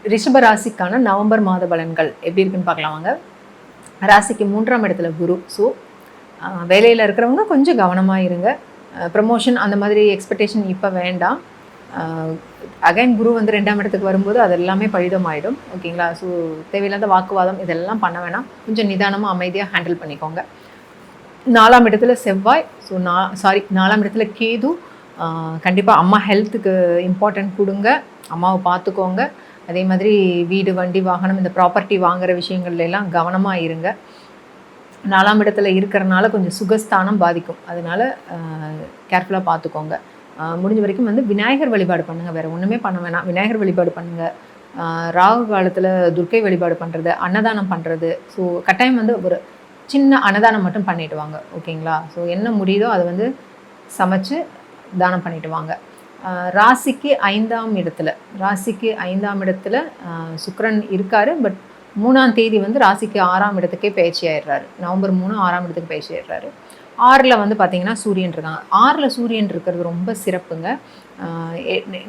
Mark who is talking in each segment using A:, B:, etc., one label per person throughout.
A: ரிஷப ராசிக்கான நவம்பர் மாத பலன்கள் எப்படி இருக்குன்னு பார்க்கலாம் வாங்க. ராசிக்கு 3ஆம் இடத்துல குரு. ஸோ வேலையில் இருக்கிறவங்க கொஞ்சம் கவனமாக இருங்க. ப்ரமோஷன் அந்த மாதிரி எக்ஸ்பெக்டேஷன் இப்போ வேண்டாம். அகைன் குரு வந்து 2ஆம் இடத்துக்கு வரும்போது அது எல்லாமே பழிதமாயிடும். ஓகேங்களா? ஸோ தேவையில்லாத வாக்குவாதம் இதெல்லாம் பண்ண வேணாம். கொஞ்சம் நிதானமாக அமைதியாக ஹேண்டில் பண்ணிக்கோங்க. 4ஆம் இடத்துல செவ்வாய். ஸோ 4ஆம் இடத்துல கேது. கண்டிப்பாக அம்மா ஹெல்த்துக்கு இம்பார்ட்டன்ட் கொடுங்க. அம்மாவை பார்த்துக்கோங்க. அதே மாதிரி வீடு, வண்டி, வாகனம், இந்த ப்ராப்பர்ட்டி வாங்குகிற விஷயங்கள்லாம் கவனமாக இருங்க. 4ஆம் இடத்துல இருக்கிறனால கொஞ்சம் சுகஸ்தானம் பாதிக்கும். அதனால் கேர்ஃபுல்லாக பார்த்துக்கோங்க. முடிஞ்ச வரைக்கும் வந்து விநாயகர் வழிபாடு பண்ணுங்கள். வேறு ஒன்றுமே பண்ண வேணாம். விநாயகர் வழிபாடு பண்ணுங்கள். ராகு காலத்தில் துர்க்கை வழிபாடு பண்ணுறது, அன்னதானம் பண்ணுறது. ஸோ கட்டாயம் வந்து ஒரு சின்ன அன்னதானம் மட்டும் பண்ணிட்டு வாங்க. ஓகேங்களா? ஸோ என்ன முடியுதோ அதை வந்து சமைச்சு தானம் பண்ணிட்டு வாங்க. ராசிக்கு 5ஆம் இடத்துல சுக்கிரன் இருக்கார். பட் 3ஆம் தேதி வந்து ராசிக்கு 6ஆம் இடத்துக்கே பயிற்சி ஆயிடுறாரு. நவம்பர் 3 6ஆம் இடத்துக்கு பயிற்சி ஆயிடுறாரு. 6ல் வந்து பார்த்திங்கன்னா சூரியன் இருக்காங்க. 6ல் சூரியன் இருக்கிறது ரொம்ப சிறப்புங்க.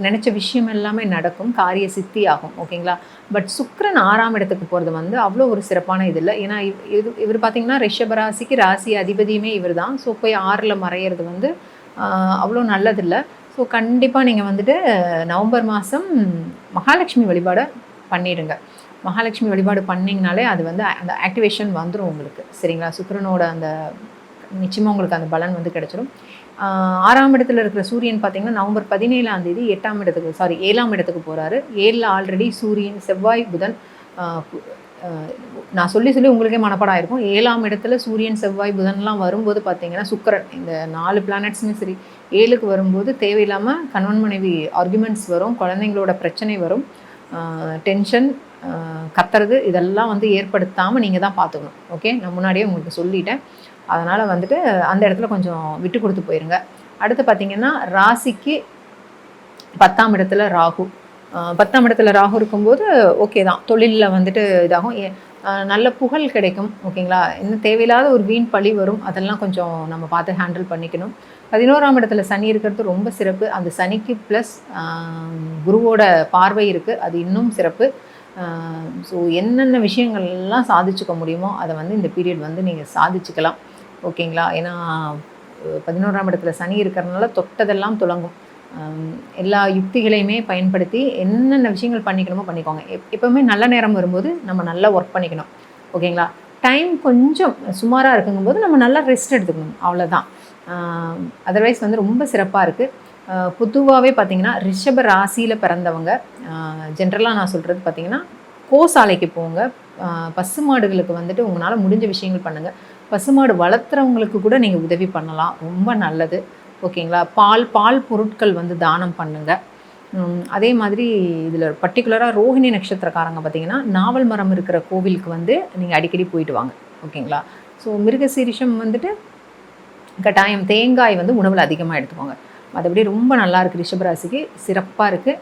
A: நினச்ச விஷயம் எல்லாமே நடக்கும், காரிய சித்தி ஆகும். ஓகேங்களா? பட் சுக்கிரன் 6ஆம் இடத்துக்கு போகிறது வந்து அவ்வளோ ஒரு சிறப்பான இது இல்லை. ஏன்னா இவர் பார்த்திங்கன்னா ரிஷபராசிக்கு ராசி அதிபதியுமே இவர் தான். ஸோ போய் 6ல் மறையிறது வந்து அவ்வளோ நல்லதில்லை. ஸோ கண்டிப்பாக நீங்கள் வந்துட்டு நவம்பர் மாதம் மகாலட்சுமி வழிபாடை பண்ணிடுங்க. மகாலட்சுமி வழிபாடு பண்ணிங்கனாலே அது வந்து அந்த ஆக்டிவேஷன் வந்துடும் உங்களுக்கு. சரிங்களா? சுக்கிரனோட அந்த நிச்சயமாக உங்களுக்கு அந்த பலன் வந்து கிடச்சிடும். 6ஆம் இடத்துல இருக்கிற சூரியன் பார்த்திங்கன்னா நவம்பர் 17ஆம் தேதி 7ஆம் இடத்துக்கு போகிறாரு. 7ல் ஆல்ரெடி சூரியன், செவ்வாய், புதன். நான் சொல்லி உங்களுக்கே மனப்பாடம் ஆயிருக்கும். 7ஆம் இடத்துல சூரியன், செவ்வாய், புதன்லாம் வரும்போது பார்த்திங்கன்னா சுக்கிரன், இந்த 4 பிளானட்ஸுமே சரி 7க்கு வரும்போது தேவையில்லாமல் கணவன் மனைவி ஆர்குமெண்ட்ஸ் வரும், குழந்தைங்களோட பிரச்சனை வரும், டென்ஷன், கத்துறது இதெல்லாம் வந்து ஏற்படுத்தாமல் நீங்கள் தான் பார்த்துக்கணும். ஓகே, நான் முன்னாடியே உங்களுக்கு சொல்லிட்டேன். அதனால் வந்துட்டு அந்த இடத்துல கொஞ்சம் விட்டு கொடுத்து போயிருங்க. அடுத்து பார்த்திங்கன்னா ராசிக்கு 10ஆம் இடத்துல ராகு. 10ஆம் இடத்துல ராகு இருக்கும்போது ஓகே தான், தொழிலில் வந்துட்டு இதாகும், நல்ல புகழ் கிடைக்கும். ஓகேங்களா? இன்னும் தேவையில்லாத ஒரு வீண் பழி வரும், அதெல்லாம் கொஞ்சம் நம்ம பார்த்து ஹேண்டில் பண்ணிக்கணும். 11ஆம் இடத்துல சனி இருக்கிறது ரொம்ப சிறப்பு. அந்த சனிக்கு ப்ளஸ் குருவோட பார்வை இருக்குது, அது இன்னும் சிறப்பு. ஸோ என்னென்ன விஷயங்கள்லாம் சாதிச்சுக்க முடியுமோ அதை வந்து இந்த பீரியட் வந்து நீங்கள் சாதிச்சுக்கலாம். ஓகேங்களா? ஏன்னா 11ஆம் இடத்துல சனி இருக்கிறதுனால தொட்டதெல்லாம் துலங்கும். எல்லா யுக்திகளையுமே பயன்படுத்தி என்னென்ன விஷயங்கள் பண்ணிக்கணுமோ பண்ணிக்கோங்க. எப்போவுமே நல்ல நேரம் வரும்போது நம்ம நல்லா ஒர்க் பண்ணிக்கணும். ஓகேங்களா? டைம் கொஞ்சம் சுமாராக இருக்குங்கும்போது நம்ம நல்லா ரெஸ்ட் எடுத்துக்கணும், அவ்வளோதான். அதர்வைஸ் வந்து ரொம்ப சிறப்பாக இருக்குது. பொதுவாகவே பார்த்திங்கன்னா ரிஷப ராசியில் பிறந்தவங்க ஜென்ரலாக நான் சொல்கிறது பார்த்திங்கன்னா கோசாலைக்கு போங்க. பசுமாடுகளுக்கு வந்துட்டு உங்களால் முடிஞ்ச விஷயங்கள் பண்ணுங்கள். பசுமாடு வளர்த்துறவங்களுக்கு கூட நீங்கள் உதவி பண்ணலாம், ரொம்ப நல்லது. ஓகேங்களா? பால் பொருட்கள் வந்து தானம் பண்ணுங்கள். அதே மாதிரி இதில் பர்டிகுலராக ரோஹிணி நட்சத்திரக்காரங்க பார்த்திங்கன்னா நாவல் மரம் இருக்கிற கோவிலுக்கு வந்து நீங்கள் அடிக்கடி போயிட்டு வாங்க. ஓகேங்களா? ஸோ மிருகசீரிஷம் வந்துட்டு கட்டாயம் தேங்காய் வந்து உணவில் அதிகமாக எடுத்துக்கோங்க. மற்றபடி ரொம்ப நல்லா இருக்குது. ரிஷபராசிக்கு சிறப்பாக இருக்குது.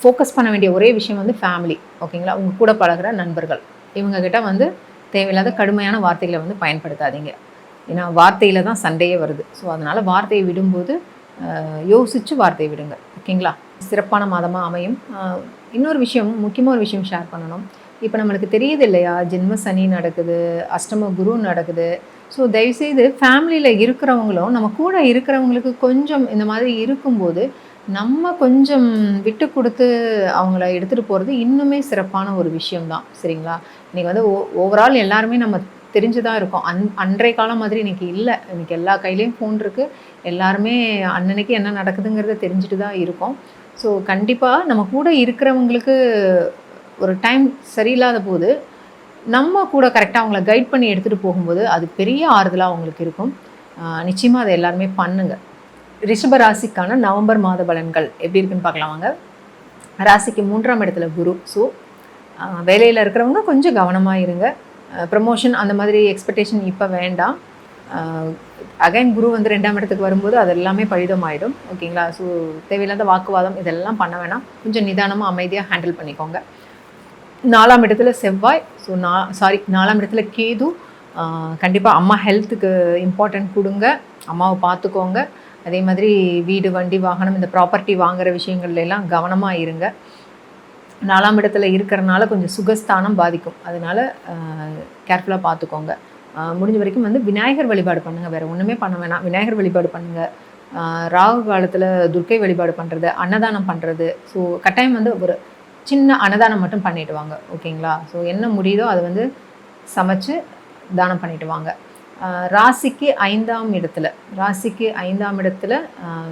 A: ஃபோக்கஸ் பண்ண வேண்டிய ஒரே விஷயம் வந்து ஃபேமிலி. ஓகேங்களா? உங்கள் கூட பழகிற நண்பர்கள், இவங்கக்கிட்ட வந்து தேவையில்லாத கடுமையான வார்த்தைகளை வந்து பயன்படுத்தாதீங்க. ஏன்னா வார்த்தையில் தான் சண்டையே வருது. ஸோ அதனால் வார்த்தையை விடும்போது யோசித்து வார்த்தையை விடுங்க. ஓகேங்களா? சிறப்பான மாதமாக அமையும். இன்னொரு விஷயம், முக்கியமாக ஒரு விஷயம் ஷேர் பண்ணணும். இப்போ நம்மளுக்கு தெரியுது இல்லையா, ஜென்ம சனி நடக்குது, அஷ்டம குரு நடக்குது. ஸோ தயவுசெய்து ஃபேமிலியில் இருக்கிறவங்களும் நம்ம கூட இருக்கிறவங்களுக்கு கொஞ்சம் இந்த மாதிரி இருக்கும்போது நம்ம கொஞ்சம் விட்டு கொடுத்து அவங்கள எடுத்துகிட்டு போகிறது இன்னுமே சிறப்பான ஒரு விஷயம்தான். சரிங்களா? இன்றைக்கி வந்து ஓவரால் எல்லாருமே நம்ம தெரிஞ்சு தான் இருக்கோம். அன்றைய காலம் மாதிரி இன்றைக்கி இல்லை. இன்றைக்கி எல்லா கையிலையும் ஃபோன் இருக்குது. எல்லாருமே அன்னன்னைக்கு என்ன நடக்குதுங்கிறத தெரிஞ்சுட்டு தான் இருக்கோம். ஸோ கண்டிப்பாக நம்ம கூட இருக்கிறவங்களுக்கு ஒரு டைம் சரியில்லாத போது நம்ம கூட கரெக்டாக அவங்கள கைட் பண்ணி எடுத்துகிட்டு போகும்போது அது பெரிய ஆறுதலாக அவங்களுக்கு இருக்கும். நிச்சயமாக அதை எல்லாருமே பண்ணுங்கள். ரிஷப ராசிக்கான நவம்பர் மாத பலன்கள் எப்படி இருக்குன்னு பார்க்கலாம் வாங்க. ராசிக்கு 3ஆம் இடத்துல குரு. ஸோ வேலையில் இருக்கிறவங்க கொஞ்சம் கவனமாக இருங்க. ப்ரமோஷன் அந்த மாதிரி எக்ஸ்பெக்டேஷன் இப்போ வேண்டாம். அகைன் குரு வந்து 2ஆம் இடத்துக்கு வரும்போது அது எல்லாமே பழிதமாயிடும். ஓகேங்களா? ஸோ தேவையில்லாத வாக்குவாதம் இதெல்லாம் பண்ண வேணாம். கொஞ்சம் நிதானமாக அமைதியாக ஹேண்டில் பண்ணிக்கோங்க. 4ஆம் இடத்துல செவ்வாய். ஸோ 4ஆம் இடத்துல கேது. கண்டிப்பாக அம்மா ஹெல்த்துக்கு இம்பார்ட்டன்ட் கொடுங்க. அம்மாவை பார்த்துக்கோங்க. அதே மாதிரி வீடு, வண்டி, வாகனம், இந்த ப்ராப்பர்ட்டி வாங்குகிற விஷயங்கள்லாம் கவனமாக இருங்க. 4ஆம் இடத்துல இருக்கிறனால கொஞ்சம் சுகஸ்தானம் பாதிக்கும். அதனால கேர்ஃபுல்லாக பார்த்துக்கோங்க. முடிஞ்ச வரைக்கும் வந்து விநாயகர் வழிபாடு பண்ணுங்கள். வேறு ஒன்றுமே பண்ண வேணாம். விநாயகர் வழிபாடு பண்ணுங்கள். ராகு காலத்தில் துர்க்கை வழிபாடு பண்ணுறது, அன்னதானம் பண்ணுறது. ஸோ கட்டாயம் வந்து ஒரு சின்ன அன்னதானம் மட்டும் பண்ணிட்டு வாங்க. ஓகேங்களா? ஸோ என்ன முடியுதோ அதை வந்து சமைச்சு தானம் பண்ணிட்டு வாங்க. ராசிக்கு 5ஆம் இடத்துல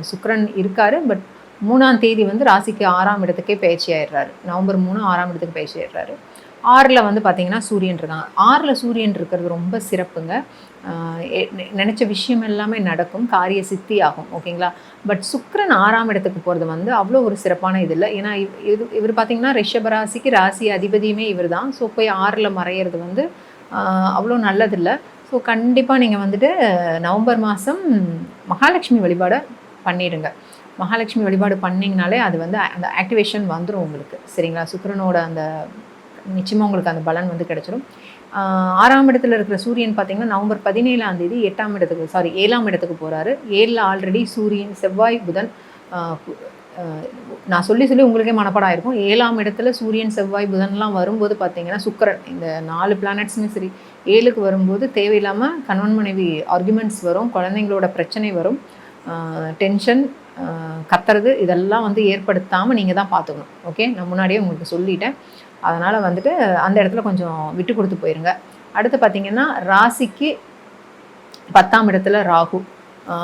A: சுக்கிரன் இருக்காரு. பட் 3ஆம் தேதி வந்து ராசிக்கு 6ஆம் இடத்துக்கே பயிற்சி ஆயிடுறாரு. நவம்பர் 3 6ஆம் இடத்துக்கு பயிற்சி ஆயிடுறாரு. 6ல் வந்து பார்த்தீங்கன்னா சூரியன் இருக்காங்க. 6ல் சூரியன் இருக்கிறது ரொம்ப சிறப்புங்க. நினச்ச விஷயம் எல்லாமே நடக்கும், காரிய சித்தி ஆகும். ஓகேங்களா? பட் சுக்கிரன் 6ஆம் இடத்துக்கு போகிறது வந்து அவ்வளோ ஒரு சிறப்பான இது இல்லை. ஏன்னா இவர் பார்த்தீங்கன்னா ரிஷப ராசிக்கு ராசி அதிபதியுமே இவர் தான். ஸோ போய் 6ல் மறையிறது வந்து அவ்வளோ நல்லதில்லை. ஸோ கண்டிப்பாக நீங்கள் வந்துட்டு நவம்பர் மாதம் மகாலட்சுமி வழிபாடை பண்ணிடுங்க. மகாலட்சுமி வழிபாடு பண்ணிங்கனாலே அது வந்து அந்த ஆக்டிவேஷன் வந்துடும் உங்களுக்கு. சரிங்களா? சுக்கிரனோட அந்த நிச்சயமாக உங்களுக்கு அந்த பலன் வந்து கிடச்சிடும். 6ஆம் இடத்துல இருக்கிற சூரியன் பார்த்தீங்கன்னா நவம்பர் 17ஆம் தேதி 7ஆம் இடத்துக்கு போகிறாரு. 7ல் ஆல்ரெடி சூரியன், செவ்வாய், புதன். நான் சொல்லி உங்களுக்கே மனப்பாடம் ஆயிருக்கும். 7ஆம் இடத்துல சூரியன், செவ்வாய், புதன்லாம் வரும்போது பார்த்தீங்கன்னா சுக்கிரன், இந்த 4 பிளானட்ஸுமே சரி 7க்கு வரும்போது தேவையில்லாமல் கணவன் மனைவி ஆர்குமெண்ட்ஸ் வரும், குழந்தைங்களோட பிரச்சனை வரும், டென்ஷன், கத்துறது, இதெல்லாம் வந்து ஏற்படுத்தாமல் நீங்கள் தான் பார்த்துக்கணும். ஓகே, நான் முன்னாடியே உங்களுக்கு சொல்லிட்டேன். அதனால் வந்துட்டு அந்த இடத்துல கொஞ்சம் விட்டு கொடுத்து போயிருங்க. அடுத்து பார்த்திங்கன்னா ராசிக்கு 10ஆம் இடத்துல ராகு.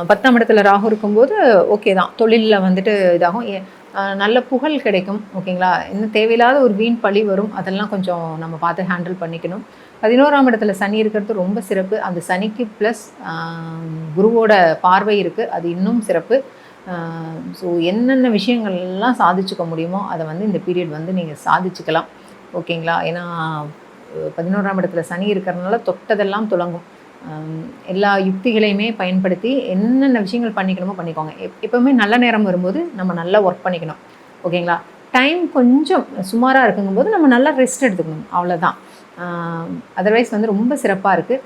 A: 10ஆம் இடத்துல ராகு இருக்கும்போது ஓகே தான், தொழிலில் வந்துட்டு இதாகும், நல்ல புகழ் கிடைக்கும். ஓகேங்களா? இன்னும் தேவையில்லாத ஒரு வீண் பழி வரும், அதெல்லாம் கொஞ்சம் நம்ம பார்த்து ஹேண்டில் பண்ணிக்கணும். 11ஆம் இடத்துல சனி இருக்கிறது ரொம்ப சிறப்பு. அந்த சனிக்கு ப்ளஸ் குருவோட பார்வை இருக்குது, அது இன்னும் சிறப்பு. ஸோ என்னென்ன விஷயங்கள்லாம் சாதிச்சுக்க முடியுமோ அதை வந்து இந்த பீரியட் வந்து நீங்கள் சாதிச்சுக்கலாம். ஓகேங்களா? ஏன்னா 11ஆம் இடத்துல சனி இருக்கிறதுனால தொட்டதெல்லாம் துலங்கும். எல்லா யுக்திகளையுமே பயன்படுத்தி என்னென்ன விஷயங்கள் பண்ணிக்கணுமோ பண்ணிக்கோங்க. எப்போவுமே நல்ல நேரம் வரும்போது நம்ம நல்லா ஒர்க் பண்ணிக்கணும். ஓகேங்களா? டைம் கொஞ்சம் சுமாராக இருக்குங்கும்போது நம்ம நல்லா ரெஸ்ட் எடுத்துக்கணும், அவ்வளோதான். அதர்வைஸ் வந்து ரொம்ப சிறப்பாக இருக்குது.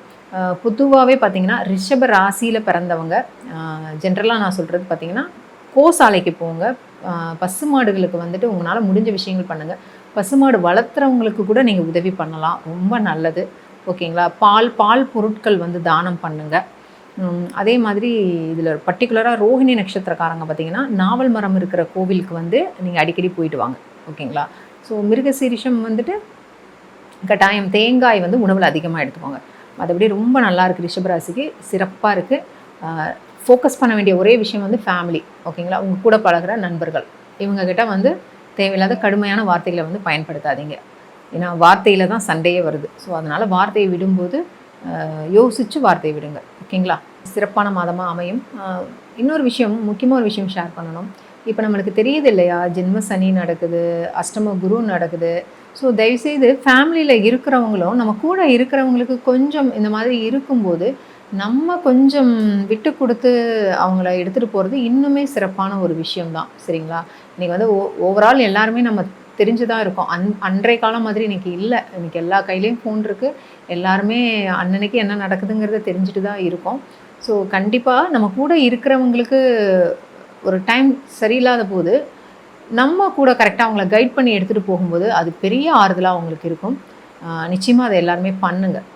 A: பொதுவாகவே பார்த்திங்கன்னா ரிஷப ராசியில் பிறந்தவங்க ஜென்ரலாக நான் சொல்கிறது பார்த்திங்கன்னா கோசாலைக்கு போங்க. பசுமாடுகளுக்கு வந்துட்டு உங்களால் முடிஞ்ச விஷயங்கள் பண்ணுங்கள். பசுமாடு வளர்த்துறவங்களுக்கு கூட நீங்கள் உதவி பண்ணலாம், ரொம்ப நல்லது. ஓகேங்களா? பால் பொருட்கள் வந்து தானம் பண்ணுங்கள். அதே மாதிரி இதில் பர்டிகுலராக ரோஹிணி நட்சத்திரக்காரங்க பார்த்திங்கன்னா நாவல் மரம் இருக்கிற கோவிலுக்கு வந்து நீங்கள் அடிக்கடி போயிட்டு வாங்க. ஓகேங்களா? ஸோ மிருகசீரிஷம் வந்துட்டு கட்டாயம் தேங்காய் வந்து உணவில் அதிகமாக எடுத்துக்கோங்க. மற்றபடி ரொம்ப நல்லா இருக்குது, ரிஷபராசிக்கு சிறப்பாக இருக்குது. ஃபோக்கஸ் பண்ண வேண்டிய ஒரே விஷயம் வந்து ஃபேமிலி. ஓகேங்களா? உங்கள் கூட பழகிற நண்பர்கள், இவங்கக்கிட்ட வந்து தேவையில்லாத கடுமையான வார்த்தைகளை வந்து பயன்படுத்தாதீங்க. ஏன்னா வார்த்தையில் தான் சண்டையே வருது. ஸோ அதனால் வார்த்தையை விடும்போது யோசித்து வார்த்தையை விடுங்க. ஓகேங்களா? சிறப்பான மாதமாக அமையும். இன்னொரு விஷயம், முக்கியமாக ஒரு விஷயம் ஷேர் பண்ணணும். இப்போ நம்மளுக்கு தெரியுது இல்லையா, ஜென்ம சனி நடக்குது, அஷ்டம குரு நடக்குது. ஸோ தயவுசெய்து ஃபேமிலியில் இருக்கிறவங்களும் நம்ம கூட இருக்கிறவங்களுக்கு கொஞ்சம் இந்த மாதிரி இருக்கும்போது நம்ம கொஞ்சம் விட்டு கொடுத்து அவங்கள எடுத்துகிட்டு போகிறது இன்னுமே சிறப்பான ஒரு விஷயம்தான். சரிங்களா? இன்றைக்கி வந்து ஓவரால் எல்லாருமே நம்ம தெரிஞ்சு தான் இருக்கோம். அன்றைய காலம் மாதிரி இன்றைக்கி இல்லை. இன்றைக்கி எல்லா கையிலையும் ஃபோன் இருக்குது. எல்லாருமே அன்னன்னைக்கு என்ன நடக்குதுங்கிறத தெரிஞ்சுட்டு தான் இருக்கோம். ஸோ கண்டிப்பாக நம்ம கூட இருக்கிறவங்களுக்கு ஒரு டைம் சரியில்லாத போது நம்ம கூட கரெக்டாக அவங்கள கைட் பண்ணி எடுத்துகிட்டு போகும்போது அது பெரிய ஆறுதலாக அவங்களுக்கு இருக்கும். நிச்சயமாக அதை எல்லாருமே பண்ணுங்கள்.